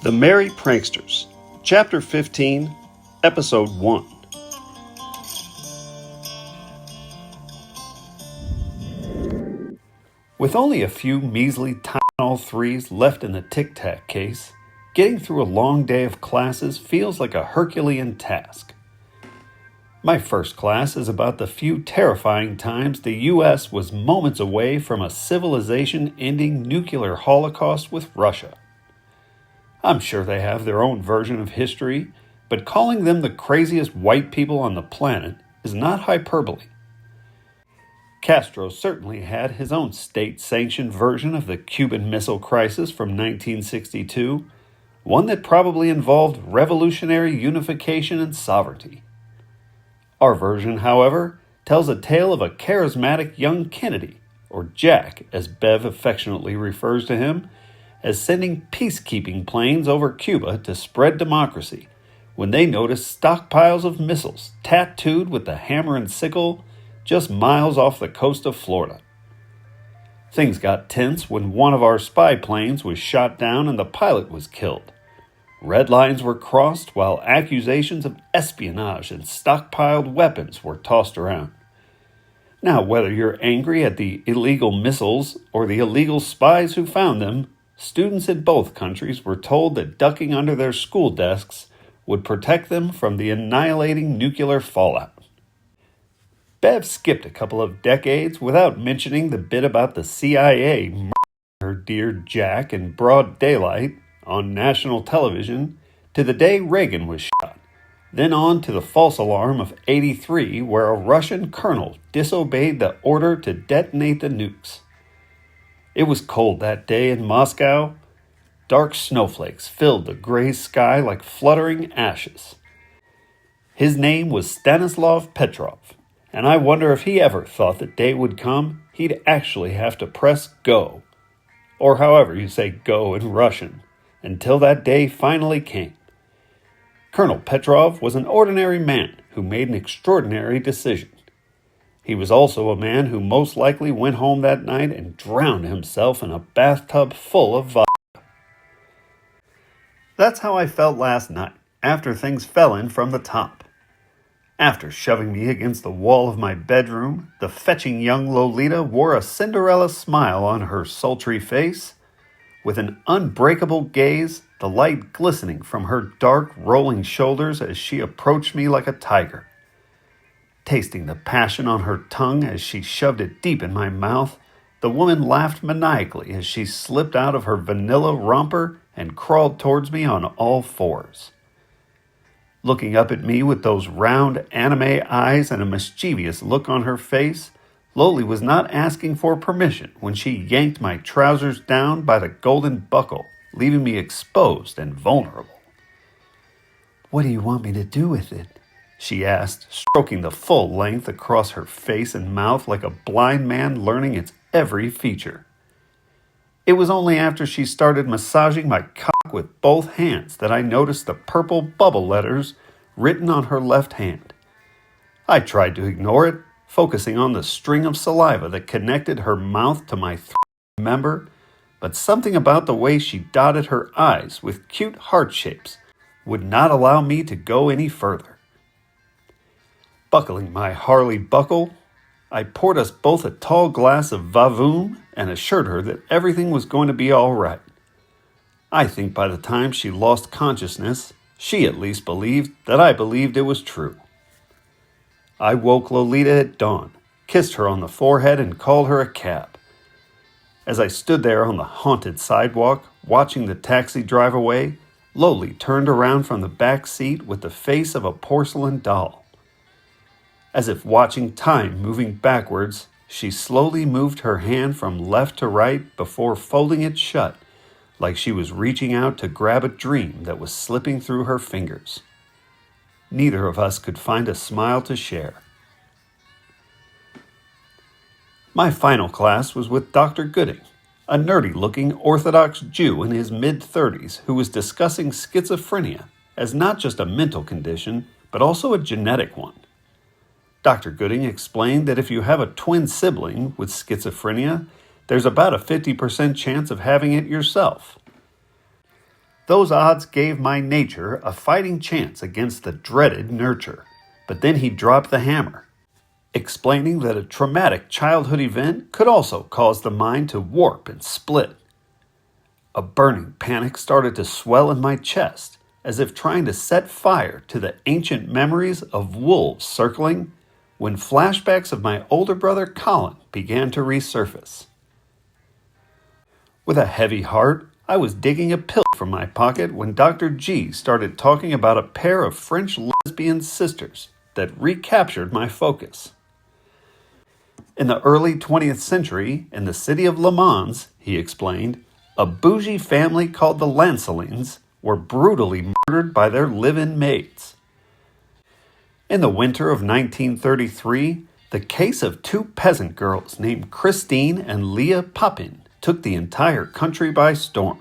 The Merry Pranksters, Chapter 15, Episode 1. With only a few measly Tylenol 3s left in the Tic Tac case, getting through a long day of classes feels like a Herculean task. My first class is about the few terrifying times the U.S. was moments away from a civilization-ending nuclear holocaust with Russia. I'm sure they have their own version of history, but calling them the craziest white people on the planet is not hyperbole. Castro certainly had his own state-sanctioned version of the Cuban Missile Crisis from 1962, one that probably involved revolutionary unification and sovereignty. Our version, however, tells a tale of a charismatic young Kennedy, or Jack, as Bev affectionately refers to him, as sending peacekeeping planes over Cuba to spread democracy when they noticed stockpiles of missiles tattooed with the hammer and sickle just miles off the coast of Florida. Things got tense when one of our spy planes was shot down and the pilot was killed. Red lines were crossed while accusations of espionage and stockpiled weapons were tossed around. Now, whether you're angry at the illegal missiles or the illegal spies who found them, students in both countries were told that ducking under their school desks would protect them from the annihilating nuclear fallout. Bev skipped a couple of decades without mentioning the bit about the CIA murdering her dear Jack in broad daylight on national television to the day Reagan was shot, then on to the false alarm of '83 where a Russian colonel disobeyed the order to detonate the nukes. It was cold that day in Moscow. Dark snowflakes filled the gray sky like fluttering ashes. His name was Stanislav Petrov, and I wonder if he ever thought the day would come he'd actually have to press go, or however you say go in Russian, until that day finally came. Colonel Petrov was an ordinary man who made an extraordinary decision. He was also a man who most likely went home that night and drowned himself in a bathtub full of vodka. That's how I felt last night, after things fell in from the top. After shoving me against the wall of my bedroom, the fetching young Lolita wore a Cinderella smile on her sultry face. With an unbreakable gaze, the light glistening from her dark, rolling shoulders as she approached me like a tiger. Tasting the passion on her tongue as she shoved it deep in my mouth, the woman laughed maniacally as she slipped out of her vanilla romper and crawled towards me on all fours. Looking up at me with those round anime eyes and a mischievous look on her face, Loli was not asking for permission when she yanked my trousers down by the golden buckle, leaving me exposed and vulnerable. "What do you want me to do with it?" she asked, stroking the full length across her face and mouth like a blind man learning its every feature. It was only after she started massaging my cock with both hands that I noticed the purple bubble letters written on her left hand. I tried to ignore it, focusing on the string of saliva that connected her mouth to my member, but something about the way she dotted her eyes with cute heart shapes would not allow me to go any further. Buckling my Harley buckle, I poured us both a tall glass of Vavoom and assured her that everything was going to be all right. I think by the time she lost consciousness, she at least believed that I believed it was true. I woke Lolita at dawn, kissed her on the forehead, and called her a cab. As I stood there on the haunted sidewalk, watching the taxi drive away, Loli turned around from the back seat with the face of a porcelain doll. As if watching time moving backwards, she slowly moved her hand from left to right before folding it shut, like she was reaching out to grab a dream that was slipping through her fingers. Neither of us could find a smile to share. My final class was with Dr. Gooding, a nerdy-looking Orthodox Jew in his mid-30s who was discussing schizophrenia as not just a mental condition, but also a genetic one. Dr. Gooding explained that if you have a twin sibling with schizophrenia, there's about a 50% chance of having it yourself. Those odds gave my nature a fighting chance against the dreaded nurture. But then he dropped the hammer, explaining that a traumatic childhood event could also cause the mind to warp and split. A burning panic started to swell in my chest, as if trying to set fire to the ancient memories of wolves circling, when flashbacks of my older brother Colin began to resurface. With a heavy heart, I was digging a pill from my pocket when Dr. G started talking about a pair of French lesbian sisters that recaptured my focus. In the early 20th century, in the city of Le Mans, he explained, a bougie family called the Lancelines were brutally murdered by their live-in maids. In the winter of 1933, the case of two peasant girls named Christine and Leah Papin took the entire country by storm.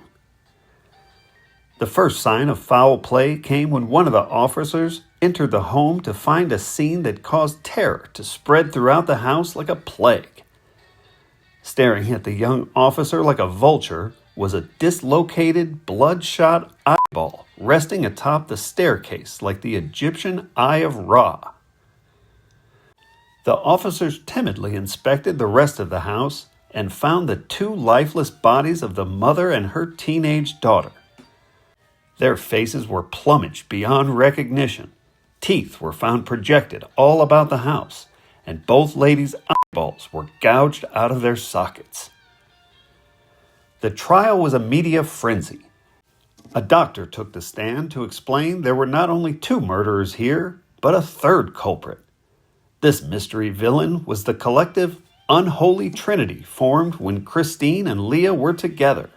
The first sign of foul play came when one of the officers entered the home to find a scene that caused terror to spread throughout the house like a plague. Staring at the young officer like a vulture was a dislocated, bloodshot eyeball resting atop the staircase like the Egyptian Eye of Ra. The officers timidly inspected the rest of the house and found the two lifeless bodies of the mother and her teenage daughter. Their faces were plumaged beyond recognition. Teeth were found projected all about the house, and both ladies' eyeballs were gouged out of their sockets. The trial was a media frenzy. A doctor took the stand to explain there were not only two murderers here, but a third culprit. This mystery villain was the collective unholy trinity formed when Christine and Leah were together.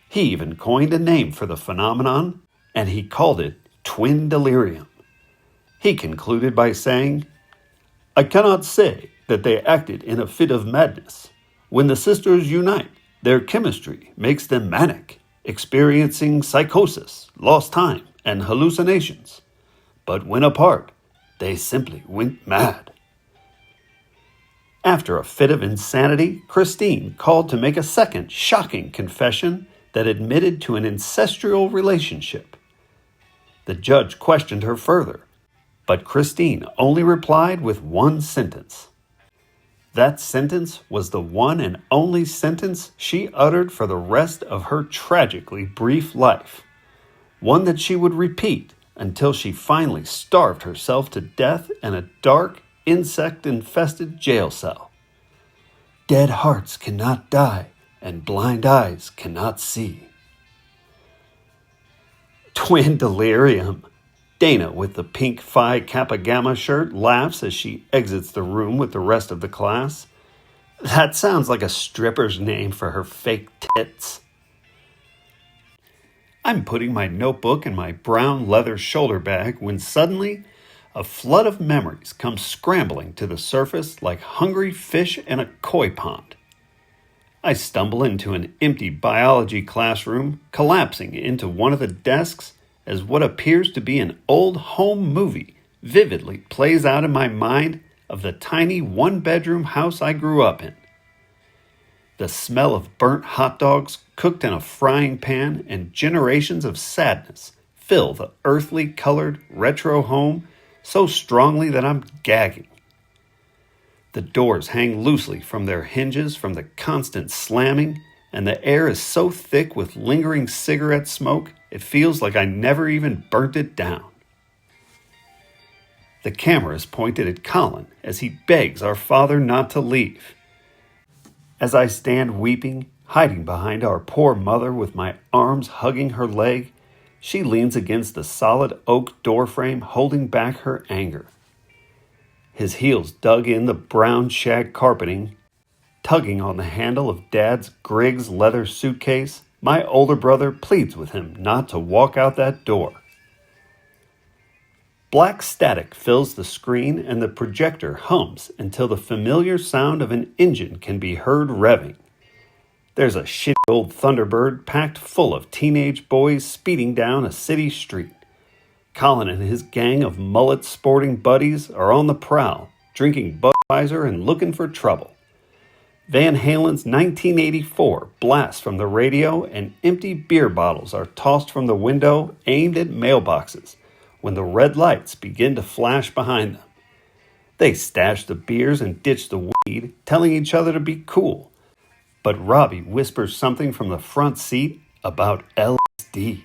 He even coined a name for the phenomenon, and he called it twin delirium. He concluded by saying, I cannot say that they acted in a fit of madness. When the sisters unite, their chemistry makes them manic, experiencing psychosis, lost time, and hallucinations. But when apart, they simply went mad. After a fit of insanity, Christine called to make a second shocking confession that admitted to an incestual relationship. The judge questioned her further, but Christine only replied with one sentence. That sentence was the one and only sentence she uttered for the rest of her tragically brief life, one that she would repeat until she finally starved herself to death in a dark, insect-infested jail cell. Dead hearts cannot die, and blind eyes cannot see. Twin delirium. Dana, with the pink Phi Kappa Gamma shirt, laughs as she exits the room with the rest of the class. That sounds like a stripper's name for her fake tits. I'm putting my notebook in my brown leather shoulder bag when suddenly a flood of memories comes scrambling to the surface like hungry fish in a koi pond. I stumble into an empty biology classroom, collapsing into one of the desks as what appears to be an old home movie vividly plays out in my mind of the tiny one-bedroom house I grew up in. The smell of burnt hot dogs cooked in a frying pan and generations of sadness fill the earthly colored retro home so strongly that I'm gagging. The doors hang loosely from their hinges from the constant slamming, and the air is so thick with lingering cigarette smoke it feels like I never even burnt it down. The camera is pointed at Colin as he begs our father not to leave. As I stand weeping, hiding behind our poor mother with my arms hugging her leg, she leans against the solid oak doorframe holding back her anger. His heels dug in the brown shag carpeting, tugging on the handle of Dad's Griggs leather suitcase, my older brother pleads with him not to walk out that door. Black static fills the screen and the projector hums until the familiar sound of an engine can be heard revving. There's a shitty old Thunderbird packed full of teenage boys speeding down a city street. Colin and his gang of mullet-sporting buddies are on the prowl, drinking Budweiser and looking for trouble. Van Halen's 1984 blasts from the radio, and empty beer bottles are tossed from the window aimed at mailboxes when the red lights begin to flash behind them. They stash the beers and ditch the weed, telling each other to be cool. But Robbie whispers something from the front seat about LSD.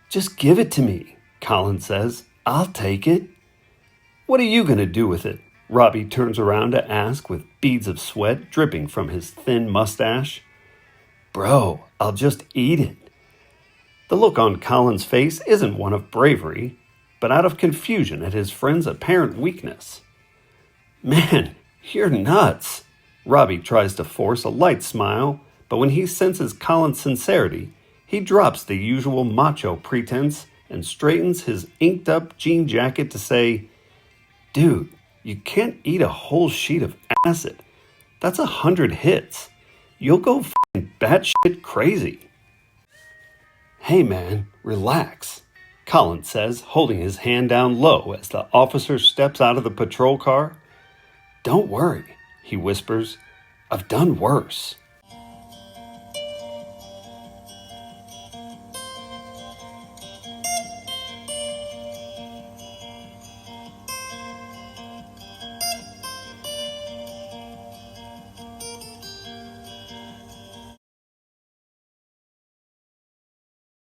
"Just give it to me," Colin says. "I'll take it." "What are you going to do with it?" Robbie turns around to ask with beads of sweat dripping from his thin mustache. "Bro, I'll just eat it." The look on Colin's face isn't one of bravery, but out of confusion at his friend's apparent weakness. "Man, you're nuts." Robbie tries to force a light smile, but when he senses Colin's sincerity, he drops the usual macho pretense and straightens his inked-up jean jacket to say, "Dude, you can't eat a whole sheet of acid. That's 100 hits. You'll go f***ing batshit crazy." "Hey man, relax," Colin says, holding his hand down low as the officer steps out of the patrol car. "Don't worry," he whispers. "I've done worse."